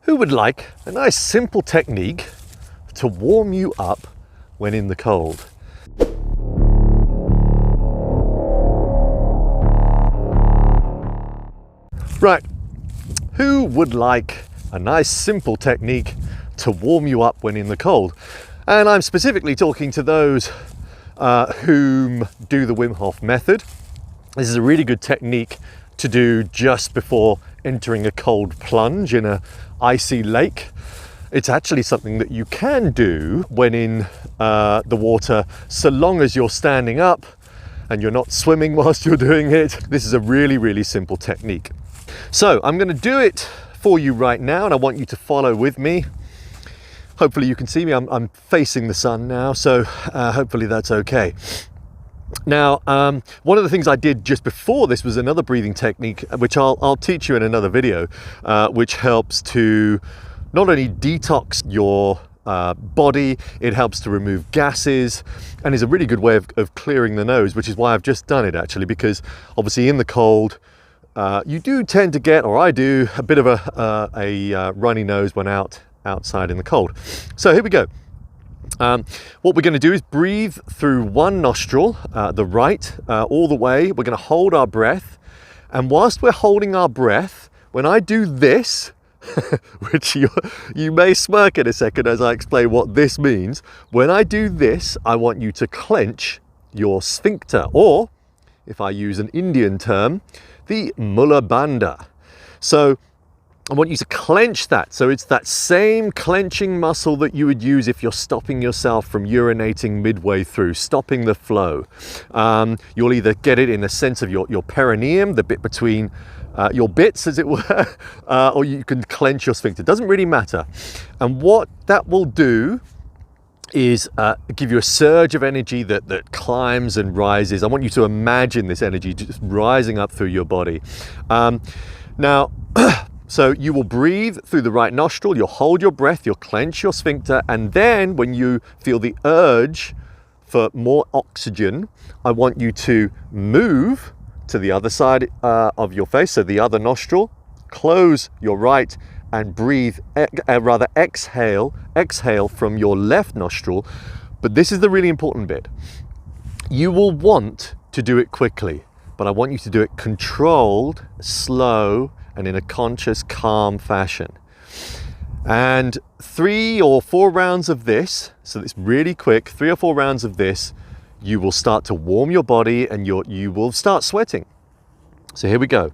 Who would like a nice simple technique to warm you up when in the cold? Right, who would like a nice simple technique to warm you up when in the cold? And I'm specifically talking to those whom do the Wim Hof Method. This is a really good technique to do just before entering a cold plunge in an icy lake. It's actually something that you can do when in the water, so long as you're standing up and you're not swimming whilst you're doing it. This is a really, really simple technique. So I'm going to do it for you right now, and I want you to follow with me. Hopefully you can see me. I'm facing the sun now, so hopefully that's okay. Now, one of the things I did just before this was another breathing technique, which I'll teach you in another video, which helps to not only detox your body, it helps to remove gases, and is a really good way of clearing the nose, which is why I've just done it actually, because obviously in the cold, you do tend to get, or I do, a bit of a runny nose when outside in the cold. So here we go. What we're going to do is breathe through one nostril, the right, all the way. We're going to hold our breath, and whilst we're holding our breath, when I do this, which you may smirk in a second as I explain what this means, when I do this, I want you to clench your sphincter, or if I use an Indian term, the Mula Bandha. So I want you to clench that. So it's that same clenching muscle that you would use if you're stopping yourself from urinating midway through, stopping the flow. You'll either get it in the sense of your perineum, the bit between your bits, as it were, or you can clench your sphincter. It doesn't really matter. And what that will do is give you a surge of energy that climbs and rises. I want you to imagine this energy just rising up through your body. Now, so you will breathe through the right nostril, you'll hold your breath, you'll clench your sphincter, and then when you feel the urge for more oxygen, I want you to move to the other side of your face, so the other nostril, close your right and breathe, exhale from your left nostril. But this is the really important bit. You will want to do it quickly, but I want you to do it controlled, slow, and in a conscious, calm fashion. And 3 or 4 rounds of this, so it's really quick, 3 or 4 rounds of this, you will start to warm your body and you will start sweating. So here we go.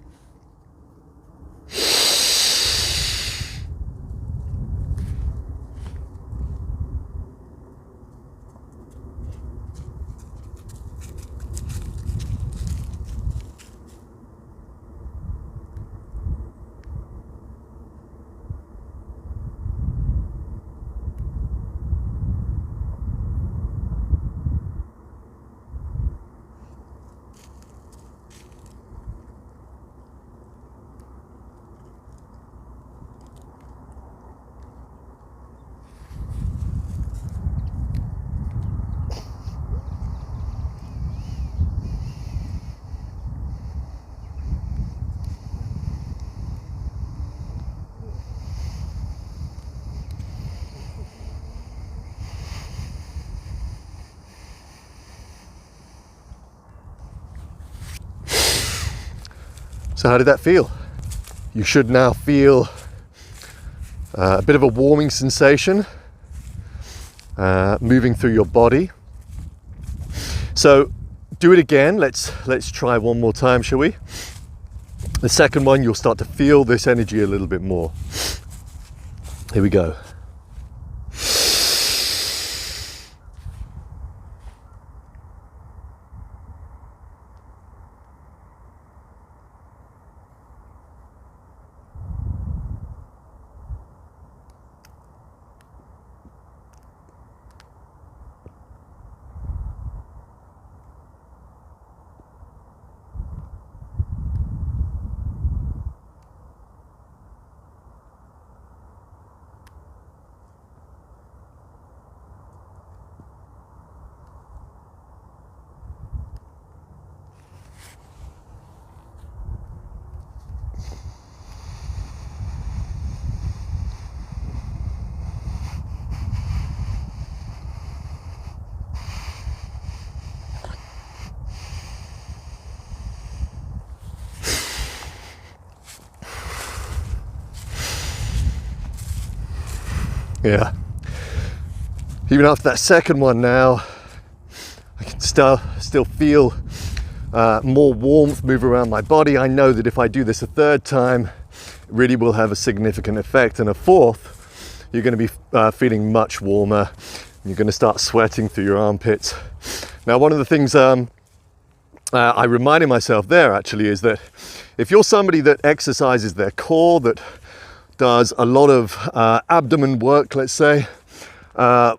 So how did that feel? You should now feel a bit of a warming sensation moving through your body. So do it again. Let's try one more time, shall we? The second one, you'll start to feel this energy a little bit more. Here we go. Yeah. Even after that second one now, I can still feel more warmth move around my body. I know that if I do this a third time, it really will have a significant effect. And a fourth, you're going to be feeling much warmer. You're going to start sweating through your armpits. Now, one of the things I reminded myself there actually is that if you're somebody that exercises their core, that does a lot of abdomen work, let's say,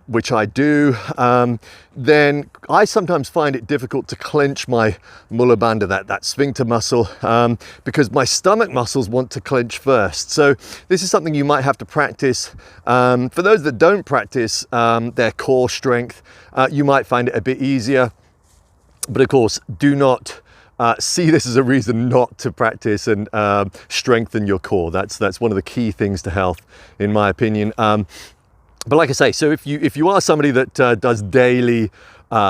which I do, then I sometimes find it difficult to clench my mulla bandha, that sphincter muscle, because my stomach muscles want to clench first. So this is something you might have to practice. For those that don't practice their core strength, you might find it a bit easier. But of course, do not see this as a reason not to practice and strengthen your core. That's one of the key things to health, in my opinion. But like I say, so if you are somebody that does daily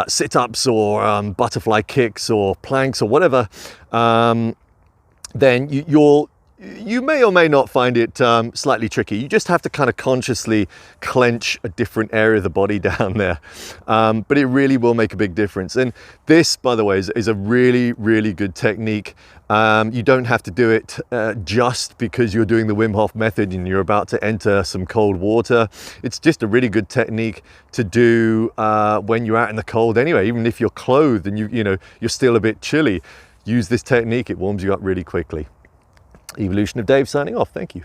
sit-ups or butterfly kicks or planks or whatever, then you may or may not find it slightly tricky. You just have to kind of consciously clench a different area of the body down there. But it really will make a big difference. And this, by the way, is a really, really good technique. You don't have to do it just because you're doing the Wim Hof Method and you're about to enter some cold water. It's just a really good technique to do when you're out in the cold anyway. Even if you're clothed and you're still a bit chilly, use this technique. It warms you up really quickly. Evolution of Dave signing off. Thank you.